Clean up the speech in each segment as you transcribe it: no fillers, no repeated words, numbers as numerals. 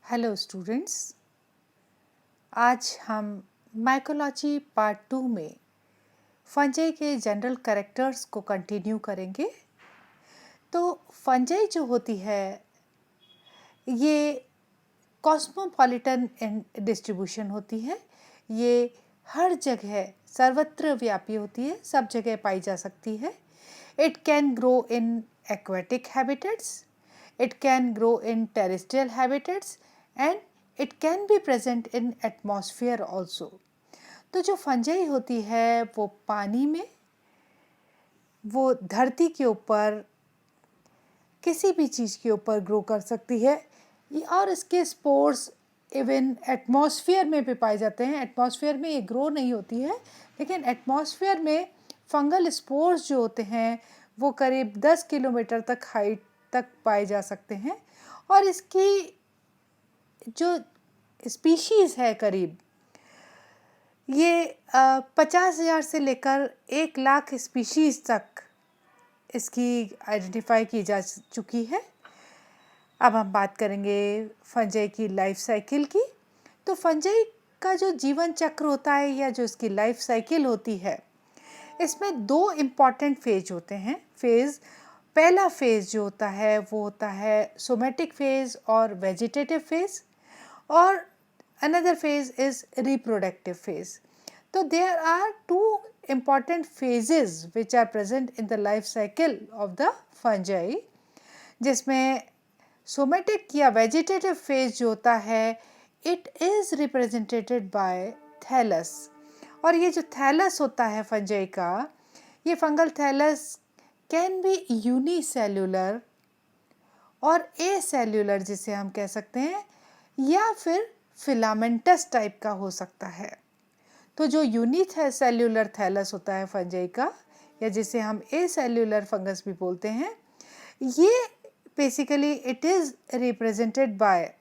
Hello students, आज हम mycology part 2 में फंजाई के जनरल कैरेक्टर्स को कंटिन्यू करेंगे। तो फंजाई जो होती है ये कॉस्मोपॉलिटन डिस्ट्रीब्यूशन होती है। ये हर जगह सर्वत्र व्यापी होती है, सब जगह पाई जा सकती है। It can grow in aquatic habitats, it can grow in terrestrial habitats and it can be present in atmosphere also। तो जो फंजाई होती है वो पानी में, वो धरती के ऊपर किसी भी चीज़ के ऊपर ग्रो कर सकती है और इसके स्पोर्स इवन एटमॉस्फेयर में भी पाए जाते हैं। एटमॉस्फेयर में ये ग्रो नहीं होती है, लेकिन एटमॉस्फेयर में फंगल स्पोर्स जो होते हैं वो करीब 10 किलोमीटर तक हाइट तक पाए जा सकते हैं। और इसकी जो स्पीशीज़ है करीब ये 50,000 से लेकर 1,00,000 स्पीशीज़ तक इसकी आइडेंटिफाई की जा चुकी है। अब हम बात करेंगे फंजाई की लाइफ साइकिल की। तो फंजाई का जो जीवन चक्र होता है या जो इसकी लाइफ साइकिल होती है, इसमें दो इम्पॉर्टेंट फेज होते हैं। पहला फेज जो होता है वो होता है सोमेटिक फेज और वेजिटेटिव फेज, और another phase is reproductive phase. तो there are two important phases which are present in the life cycle of the fungi, जिसमें सोमेटिक या वेजिटेटिव फेज जो होता है it is represented by thallus. और ये जो थैलस होता है फंजाई का, ये fungal thallus can be unicellular और एसेल्यूलर जिसे हम कह सकते हैं, या फिर फिलामेंटस टाइप का हो सकता है। तो जो यूनिसेल्यूलर थैलस होता है फंजाई का, या जिसे हम एसेल्यूलर फंगस भी बोलते हैं, ये basically it is represented by,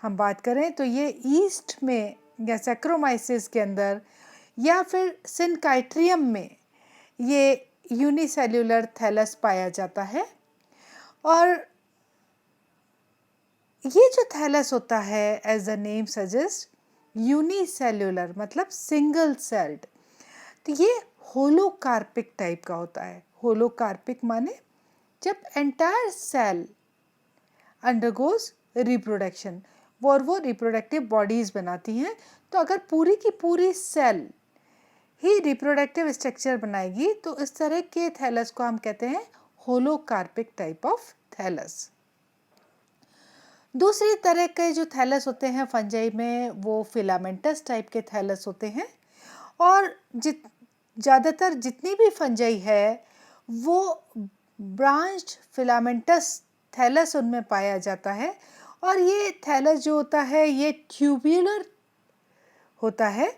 हम बात करें तो ये ईस्ट में या सैक्रोमाइसिस के अंदर या फिर सिनकाइट्रियम में ये यूनिसेल्यूलर थैलस पाया जाता है। और ये जो थैलस होता है as the name suggest unicellular मतलब सिंगल सेल्ड, तो ये होलोकार्पिक टाइप का होता है। होलोकार्पिक माने जब एंटायर सेल अंडरगोज रिप्रोडक्शन, वो रिप्रोडक्टिव बॉडीज बनाती हैं। तो अगर पूरी की पूरी सेल ही रिप्रोडक्टिव स्ट्रक्चर बनाएगी तो इस तरह के थैलस को हम कहते हैं होलोकार्पिक टाइप ऑफ थैलस। दूसरी तरह के जो थैलस होते हैं फंजाई में वो फिलामेंटस टाइप के थैलस होते हैं। और ज़्यादातर जितनी भी फंजाई है वो ब्रांच्ड फिलामेंटस थैलस उनमें पाया जाता है। और ये थैलस जो होता है ये ट्यूब्यूलर होता है,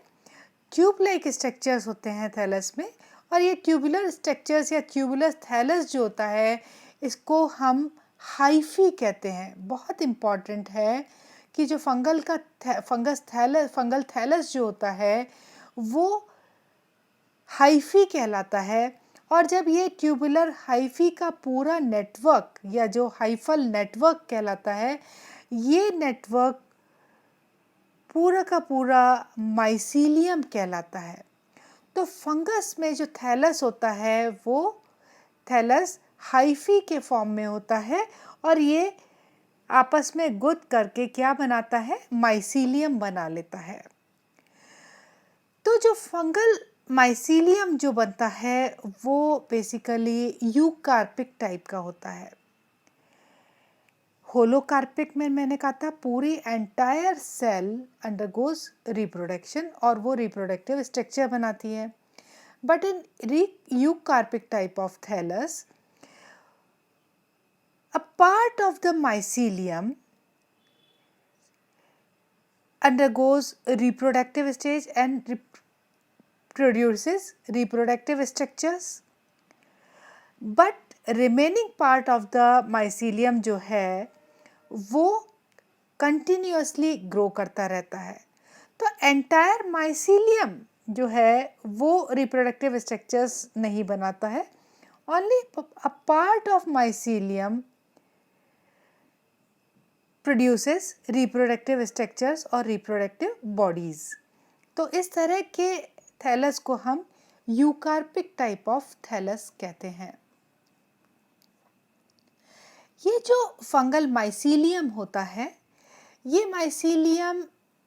ट्यूब लाइक स्ट्रक्चर्स होते हैं थैलस में। और ये ट्यूबुलर स्ट्रक्चर्स या ट्यूबुलर थैलस जो होता है इसको हम हाइफी कहते हैं। बहुत इम्पॉर्टेंट है कि जो फंगल थैलस जो होता है वो हाइफी कहलाता है। और जब ये ट्यूबुलर हाइफी का पूरा नेटवर्क या जो हाइफल नेटवर्क कहलाता है, ये नेटवर्क पूरा का पूरा माइसीलियम कहलाता है। तो फंगस में जो थैलस होता है वो थैलस हाइफी के फॉर्म में होता है और ये आपस में गुद करके क्या बनाता है, माइसीलियम बना लेता है। तो जो फंगल माइसीलियम जो बनता है वो बेसिकली यूकार्पिक टाइप का होता है। होलोकार्पिक में मैंने कहा था पूरी एंटायर सेल अंडरगोज रिप्रोडक्शन और वो रिप्रोडक्टिव स्ट्रक्चर बनाती है। But in eucarpic type of thallus a part of the mycelium undergoes reproductive stage and produces reproductive structures, but remaining part of the mycelium जो है वो continuously grow करता रहता है। तो entire mycelium जो है वो reproductive structures नहीं बनाता है, only a part of mycelium produces reproductive structures और रिप्रोडक्टिव बॉडीज़। तो इस तरह के थैलस को हम यूकार्पिक टाइप ऑफ थैलस कहते हैं। ये जो फंगल माइसीलियम होता है, ये mycelium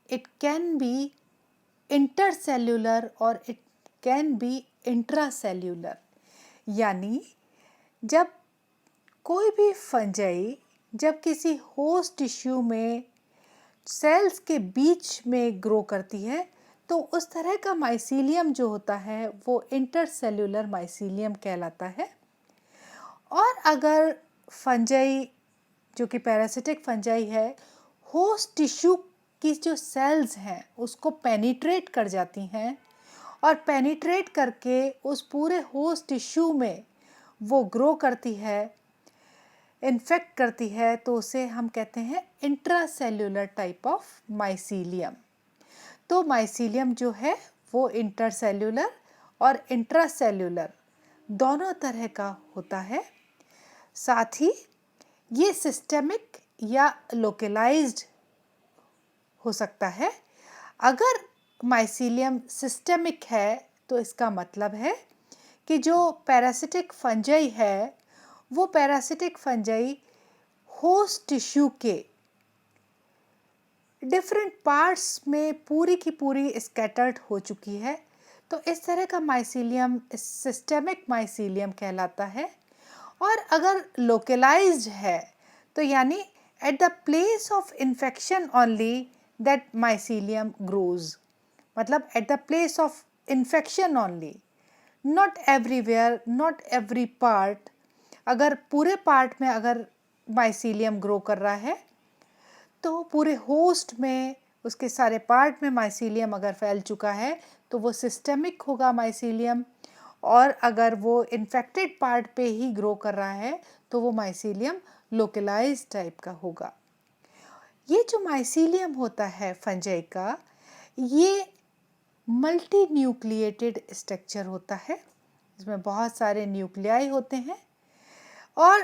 it can be intercellular और इट कैन बी इंट्रासेल्यूलर, यानी जब कोई भी फंजाई जब किसी होस्ट टिश्यू में सेल्स के बीच में ग्रो करती है तो उस तरह का माइसीलियम जो होता है वो इंटरसेल्यूलर माइसीलियम कहलाता है। और अगर फंजाई जो कि पैरासिटिक फंजाई है होस्ट टिश्यू की जो सेल्स हैं उसको पेनिट्रेट कर जाती हैं और पेनिट्रेट करके उस पूरे होस्ट टिश्यू में वो ग्रो करती है, इन्फेक्ट करती है, तो उसे हम कहते हैं इंट्रासेल्यूलर टाइप ऑफ माइसीलियम। तो माइसीलियम जो है वो इंटरसेल्यूलर और इंट्रासेल्यूलर दोनों तरह का होता है। साथ ही ये सिस्टेमिक या लोकलाइज्ड हो सकता है। अगर माइसीलियम सिस्टेमिक है तो इसका मतलब है कि जो पैरासिटिक फंजाई है वो पैरासिटिक फंजाई होस्ट टिश्यू के डिफरेंट पार्ट्स में पूरी की पूरी स्कैटर्ड हो चुकी है, तो इस तरह का माइसीलियम सिस्टेमिक माइसीलियम कहलाता है। और अगर लोकलाइज्ड है तो यानी at the place of infection only that mycelium grows, मतलब at the place of infection only, not everywhere, not every part. अगर पूरे पार्ट में अगर माइसीलियम ग्रो कर रहा है तो पूरे होस्ट में उसके सारे पार्ट में माइसीलियम अगर फैल चुका है तो वो सिस्टेमिक होगा माइसीलियम, और अगर वो इन्फेक्टेड पार्ट पे ही ग्रो कर रहा है तो वो माइसीलियम लोकलाइज्ड टाइप का होगा। ये जो माइसीलियम होता है फंजाई का, ये मल्टी न्यूक्लिएटेड स्ट्रक्चर होता है, इसमें बहुत सारे न्यूक्लियाई होते हैं और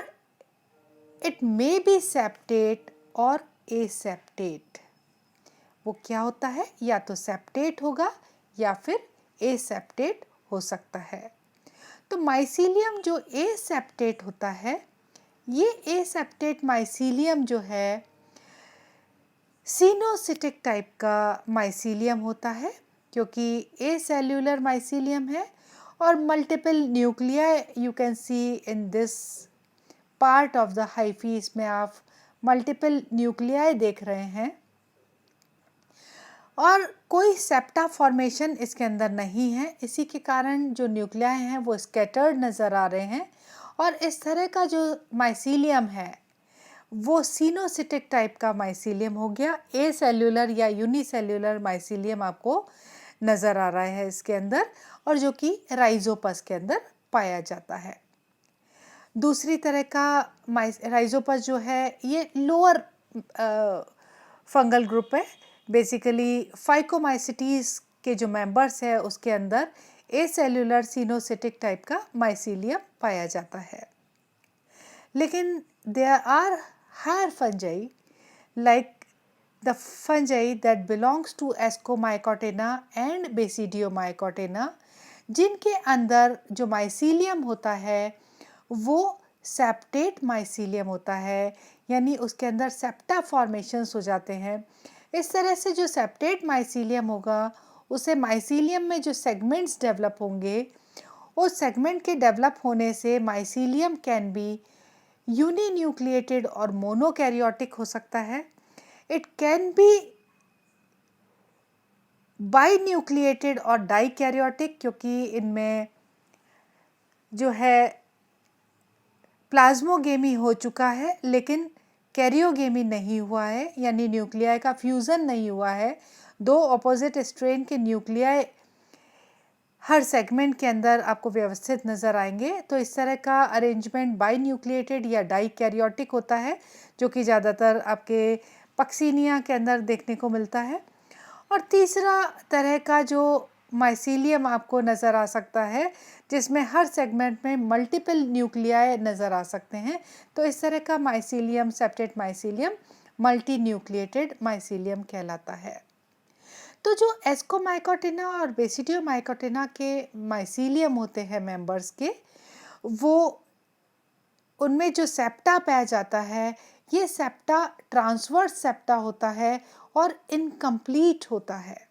इट मे बी सेप्टेट और एसेप्टेट। वो क्या होता है, या तो सेप्टेट होगा या फिर एसेप्टेट हो सकता है। तो माइसीलियम जो एसेप्टेट होता है, ये एसेप्टेट माइसीलियम जो है सिनोसिटिक टाइप का माइसीलियम होता है, क्योंकि एसेल्यूलर माइसीलियम है और multiple nuclei you can C in this part of the hyphae. इसमें आप मल्टीपल न्यूक्लियाई देख रहे हैं और कोई सेप्टा फॉर्मेशन इसके अंदर नहीं है, इसी के कारण जो न्यूक्लियाई हैं वो स्कैटर्ड नज़र आ रहे हैं। और इस तरह का जो माइसीलियम है वो सिनोसिटिक टाइप का माइसीलियम हो गया। एसेल्यूलर या यूनिसेल्यूलर माइसीलियम आपको नज़र आ रहा है इसके अंदर, और जो कि राइजोपस के अंदर पाया जाता है। दूसरी तरह का राइजोपस जो है ये लोअर फंगल ग्रुप है। बेसिकली फाइकोमाइसिटीज के जो मेंबर्स है उसके अंदर एसेल्यूलर सिनोसिटिक टाइप का माइसीलियम पाया जाता है। लेकिन there are higher fungi like the fungi that belongs to Ascomycotena and Basidiomycotena, जिनके अंदर जो माइसीलियम होता है वो सेप्टेट माइसीलियम होता है, यानी उसके अंदर सेप्टा फॉर्मेशंस हो जाते हैं। इस तरह से जो सेप्टेट माइसीलियम होगा उसे माइसीलियम में जो सेगमेंट्स डेवलप होंगे, उस सेगमेंट के डेवलप होने से माइसीलियम कैन बी यूनिन्यूक्लिएटेड और मोनोकैरियोटिक हो सकता है। इट कैन बी बाइन्यूक्लिएटेड और डाइकैरियोटिक, क्योंकि इनमें जो है प्लाज्मोगेमी हो चुका है लेकिन कैरियोगेमी नहीं हुआ है, यानी न्यूक्लियाई का फ्यूज़न नहीं हुआ है। दो ऑपोजिट स्ट्रेन के न्यूक्लियाई हर सेगमेंट के अंदर आपको व्यवस्थित नज़र आएंगे। तो इस तरह का अरेंजमेंट बाइन्यूक्लिएटेड या डाइकैरियोटिक होता है, जो कि ज़्यादातर आपके पक्सीनिया के अंदर देखने को मिलता है। और तीसरा तरह का जो माइसीलियम आपको नज़र आ सकता है जिसमें हर सेगमेंट में मल्टीपल न्यूक्लियाई नज़र आ सकते हैं, तो इस तरह का mycelium septate mycelium multinucleated mycelium कहलाता है। तो जो एस्कोमाइकोटिना और बेसिडियोमाइकोटिना के माइसीलियम होते हैं मेंबर्स के, वो उनमें जो सेप्टा पाया जाता है, ये सेप्टा ट्रांसवर्स सेप्टा होता है और इनकम्प्लीट होता है।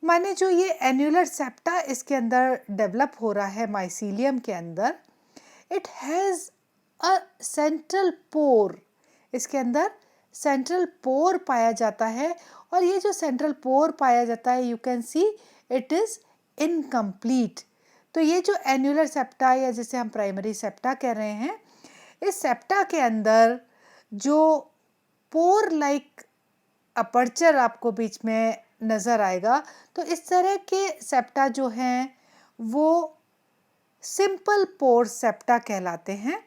माने जो ये एन्युलर सेप्टा इसके अंदर डेवलप हो रहा है माइसीलियम के अंदर, इट हैज़ अ सेंट्रल पोर, इसके अंदर सेंट्रल पोर पाया जाता है और ये जो सेंट्रल पोर पाया जाता है, you can see it is incomplete. तो ये जो एन्युलर सेप्टा या जिसे हम प्राइमरी सेप्टा कह रहे हैं, इस सेप्टा के अंदर जो पोर लाइक अपर्चर आपको बीच में नज़र आएगा, तो इस तरह के सेप्टा जो हैं वो सिंपल पोर सेप्टा कहलाते हैं।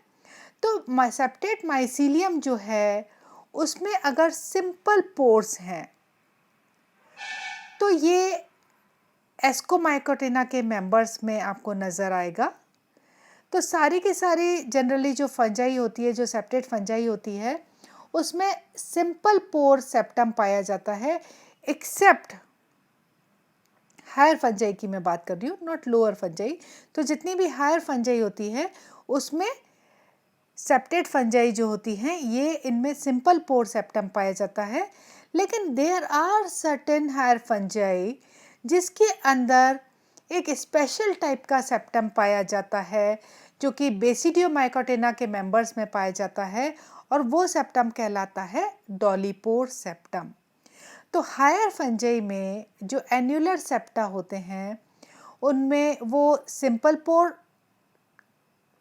तो सेप्टेट माइसीलियम जो है उसमें अगर सिंपल पोर्स हैं तो ये एस्कोमाइकोटिना के मेंबर्स में आपको नज़र आएगा। तो सारी की सारी जनरली जो फंजाई होती है, जो सेप्टेट फंजाई होती है, उसमें सिंपल पोर सेप्टम पाया जाता है, एक्सेप्ट हायर फंजाई की मैं बात कर रही हूँ, नॉट लोअर फंजाई। तो जितनी भी हायर फंजाई होती है उसमें सेप्टेट फंजाई जो होती हैं, ये इनमें सिंपल पोर सेप्टम पाया जाता है। लेकिन there are certain higher fungi जिसके अंदर एक स्पेशल टाइप का सेप्टम पाया जाता है, जो कि बेसिडियोमाइकोटिना के मेंबर्स में पाया जाता है, और वो सेप्टम कहलाता है डॉलीपोर सेप्टम। तो हायर फंजाई में जो एन्युलर सेप्टा होते हैं उनमें वो सिंपल पोर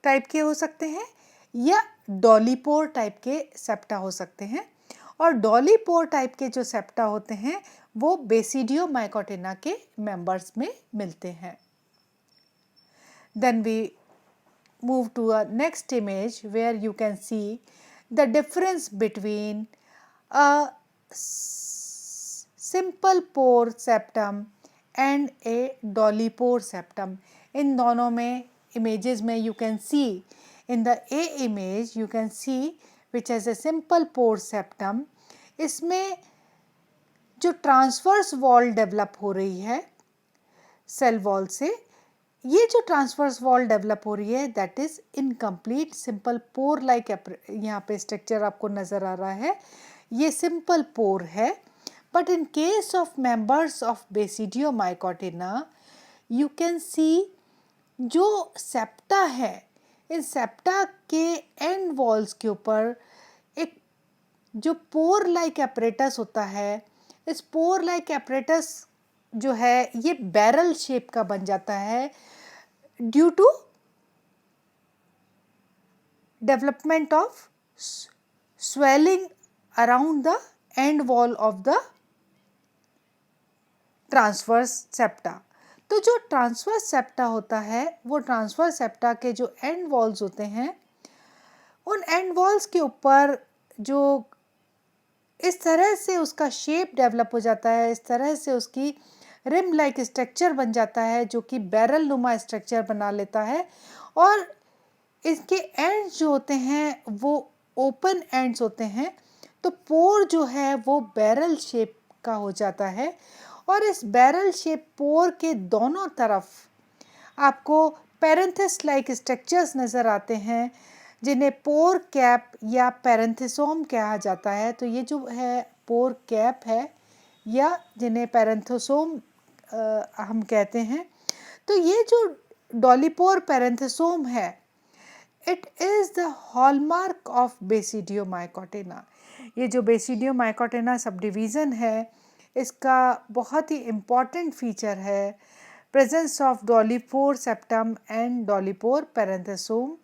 टाइप के हो सकते हैं या डॉलीपोर टाइप के सेप्टा हो सकते हैं, और डॉलीपोर टाइप के जो सेप्टा होते हैं वो बेसिडियोमाइकोटिना के मेंबर्स में मिलते हैं। Then we move to a next image where you can see the difference between a simple pore septum and a dolipore septum. इन दोनों में images में you can see, in the A image you can see which has a simple pore septum, इसमें जो transverse wall develop हो रही है cell wall से, ये जो ट्रांसवर्स वॉल डेवलप हो रही है that is incomplete simple pore like, यहाँ पे स्ट्रक्चर आपको नज़र आ रहा है, ये सिंपल पोर है। But in case of members of basidiomycotina you can see जो सेप्टा है, इन सेप्टा के एंड वॉल्स के ऊपर एक जो पोर लाइक एपरेटस होता है, इस पोर लाइक एपरेटस जो है ये बैरल शेप का बन जाता है due to development of swelling around the end wall of the transverse septa. तो जो ट्रांसवर्स सेप्टा होता है वो ट्रांसवर्स सेप्टा के जो एंड वॉल्स होते हैं, उन एंड वॉल्स के ऊपर जो इस तरह से उसका शेप डेवलप हो जाता है, इस तरह से उसकी रिम लाइक स्ट्रक्चर बन जाता है जो कि बैरल नुमा स्ट्रक्चर बना लेता है, और इसके एंड्स जो होते हैं वो ओपन एंड्स होते हैं। तो पोर जो है वो बैरल शेप का हो जाता है, और इस बैरल शेप पोर के दोनों तरफ आपको पेरेंथिस लाइक स्ट्रक्चर्स नज़र आते हैं जिन्हें पोर कैप या पेरेंथिसोम कहा जाता है। तो ये जो है पोर कैप है या जिन्हें पेरेंथिसोम हम कहते हैं। तो ये जो डॉलीपोर पेरेंथिसोम है, it is the hallmark of basidiomycotina. ये जो बेसिडियोमाइकोटिना सब डिवीज़न है, इसका बहुत ही इम्पॉर्टेंट फीचर है presence of dolipore septum and dolipore parenthesome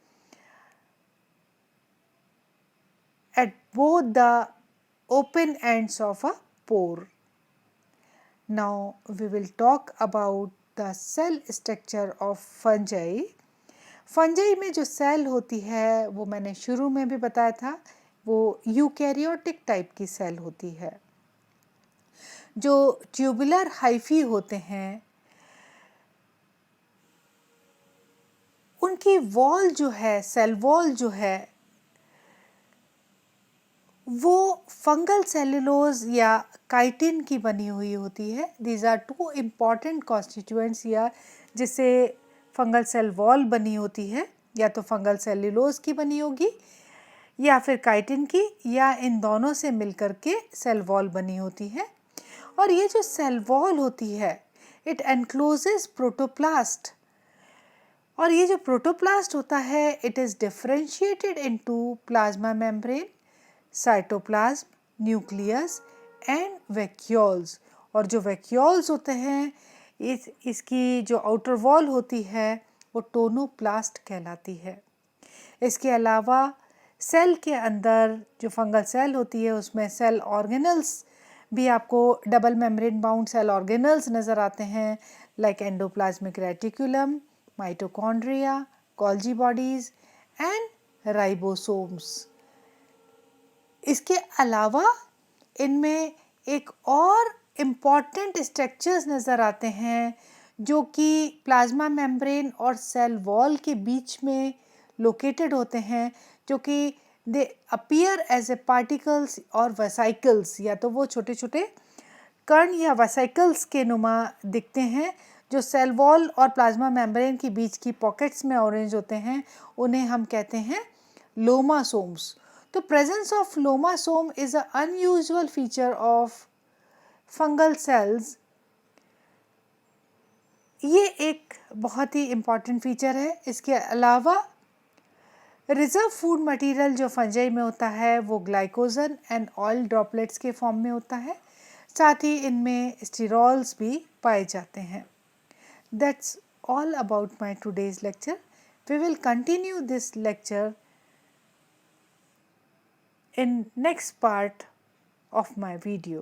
at both the open ends of a pore. Now we will talk about the cell structure of fungi. Fungi में जो cell होती है वो मैंने शुरू में भी बताया था, वो यूकैरियोटिक टाइप की सेल होती है। जो ट्यूबुलर हाइफी होते हैं उनकी वॉल जो है, सेल वॉल जो है, वो फंगल सेलुलोज या काइटिन की बनी हुई होती है। These are two important constituents या जिससे फंगल सेल वॉल बनी होती है, या तो फंगल सेलुलोज की बनी होगी या फिर काइटिन की, या इन दोनों से मिलकर के सेल वॉल बनी होती है। और ये जो सेल वॉल होती है इट एनक्लोजेस प्रोटोप्लास्ट, और ये जो प्रोटोप्लास्ट होता है it is differentiated into plasma membrane, cytoplasm, nucleus and vacuoles. और जो वैक्यूल्स होते हैं इसकी जो आउटर वॉल होती है वो टोनोप्लास्ट कहलाती है। इसके अलावा सेल के अंदर जो फंगल सेल होती है उसमें सेल ऑर्गेनल्स भी आपको double membrane bound cell organelles नज़र आते हैं, like endoplasmic reticulum, mitochondria, Golgi bodies and ribosomes. इसके अलावा इनमें एक और इम्पॉर्टेंट स्ट्रक्चर्स नज़र आते हैं जो कि प्लाज्मा मेम्ब्रेन और सेल वॉल के बीच में लोकेटेड होते हैं, जो कि they appear as a particles और वेसाइकल्स, या तो वो छोटे छोटे कण या वेसाइकल्स के नुमा दिखते हैं जो सेल वॉल और प्लाज्मा मेम्ब्रेन के बीच की पॉकेट्स में अरेंज होते हैं, उन्हें हम कहते हैं लोमासोम्स। तो presence of lomasome is a unusual feature of fungal cells. ये एक बहुत ही इम्पॉर्टेंट फीचर है। इसके अलावा रिजर्व फूड मटेरियल जो फंजाई में होता है वो ग्लाइकोजन एंड ऑयल ड्रॉपलेट्स के फॉर्म में होता है, साथ ही इनमें स्टीरॉल्स भी पाए जाते हैं। That's all about my today's lecture. We will continue this lecture in next part of my video.